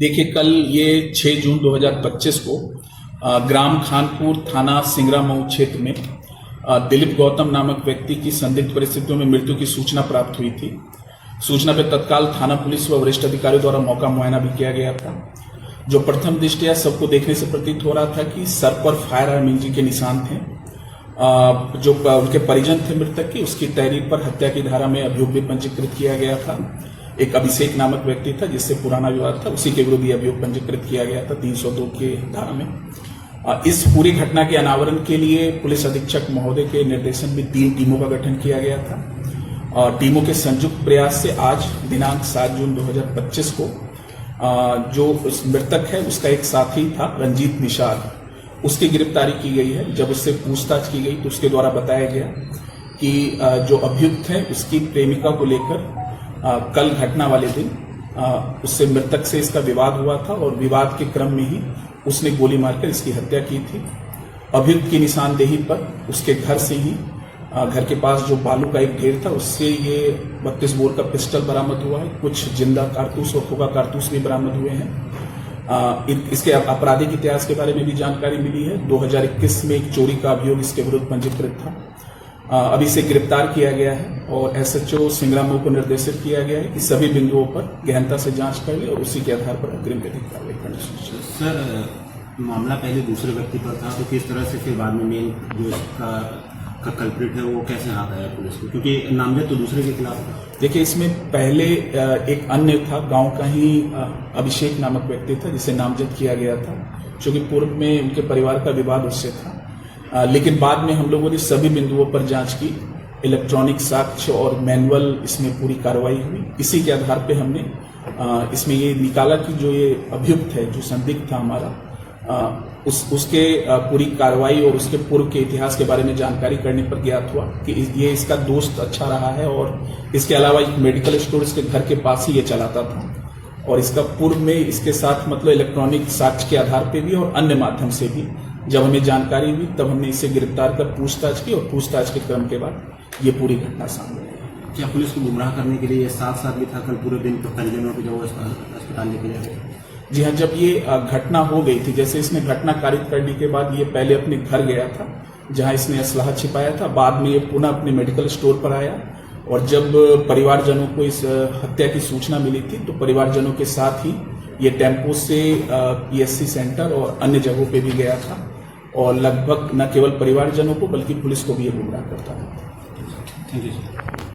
देखिए, कल ये 6 जून 2025 को ग्राम खानपुर थाना सिंगरामऊ क्षेत्र में दिलीप गौतम नामक व्यक्ति की संदिग्ध परिस्थितियों में मृत्यु की सूचना प्राप्त हुई थी। सूचना पर तत्काल थाना पुलिस व वरिष्ठ अधिकारियों द्वारा मौका मुआयना भी किया गया था। जो प्रथम दृष्टया सबको देखने से प्रतीत हो रहा था कि सर पर फायर आर्म इंजरी के निशान थे। जो उनके परिजन थे मृतक की, उसकी तहरीर पर हत्या की धारा में अभियोग भी पंजीकृत किया गया था। एक अभिषेक नामक व्यक्ति था जिससे पुराना विवाद था, उसी के विरुद्ध अभियोग पंजीकृत किया गया था 302 के धारा में। इस पूरी घटना के अनावरण के लिए पुलिस अधीक्षक महोदय के निर्देशन में 3 टीमों का गठन किया गया था और टीमों के संयुक्त प्रयास से आज दिनांक 7 जून 2025 को जो उस मृतक है उसका एक साथी था रंजीत निषाद, उसकी गिरफ्तारी की गई है। जब उससे पूछताछ की गई तो उसके द्वारा बताया गया कि जो अभियुक्त है उसकी प्रेमिका को लेकर कल घटना वाले दिन उससे मृतक से इसका विवाद हुआ था और विवाद के क्रम में ही उसने गोली मारकर इसकी हत्या की थी। अभियुक्त की निशानदेही पर उसके घर से ही घर के पास जो बालू का एक ढेर था उससे ये 32 बोर का पिस्टल बरामद हुआ है। कुछ जिंदा कारतूस और खोखा कारतूस भी बरामद हुए हैं। इसके आपराधिक इतिहास के बारे में भी जानकारी मिली है। 2021 में एक चोरी का अभियोग इसके विरुद्ध पंजीकृत था। अभी इसे गिरफ्तार किया गया है और एसएचओ सिंगरामऊ को निर्देशित किया गया है कि सभी बिंदुओं पर गहनता से जांच कर ले और उसी के आधार पर अग्रिम विधिक कार्रवाई करनी। सर, मामला पहले दूसरे व्यक्ति पर था तो किस तरह से फिर बाद में मेन जो इसका कल्प्रिट है वो कैसे हाथ आया पुलिस को, क्योंकि नामजद तो दूसरे के खिलाफ था? देखिए, इसमें पहले एक अन्य था, गांव का ही अभिषेक नामक व्यक्ति था जिसे नामजद किया गया था, क्योंकि पूर्व में उनके परिवार का विवाद उससे था। लेकिन बाद में हम लोगों ने सभी बिंदुओं पर जांच की, इलेक्ट्रॉनिक साक्ष्य और मैनुअल इसमें पूरी कार्रवाई हुई। इसी के आधार पे हमने इसमें ये निकाला कि जो ये अभियुक्त है, जो संदिग्ध था हमारा, उसके पूरी कार्रवाई और उसके पूर्व के इतिहास के बारे में जानकारी करने पर ज्ञात हुआ कि ये इसका दोस्त अच्छा रहा है और इसके अलावा एक मेडिकल स्टोर इसके घर के पास ही ये चलाता था और इसका पूर्व में इसके साथ मतलब इलेक्ट्रॉनिक साक्ष्य के आधार पे भी और अन्य माध्यम से भी जब हमें जानकारी हुई तब हमने इसे गिरफ्तार कर पूछताछ की और पूछताछ के क्रम के बाद ये पूरी घटना सामने आई। क्या पुलिस को गुमराह करने के लिए साथ भी था कल पूरे दिन परिजनों को जब अस्पताल लेके गए? जी हाँ, जब ये घटना हो गई थी, जैसे इसने घटना कारित करने के बाद ये पहले अपने घर गया था जहां इसने असलाह छिपाया था। बाद में ये पुनः अपने मेडिकल स्टोर पर आया और जब परिवारजनों को इस हत्या की सूचना मिली थी तो परिवारजनों के साथ ही ये टेम्पो से पीएससी सेंटर और अन्य जगहों पे भी गया था और लगभग न केवल परिवारजनों को बल्कि पुलिस को भी ये गुमराह करता है। Thank you sir.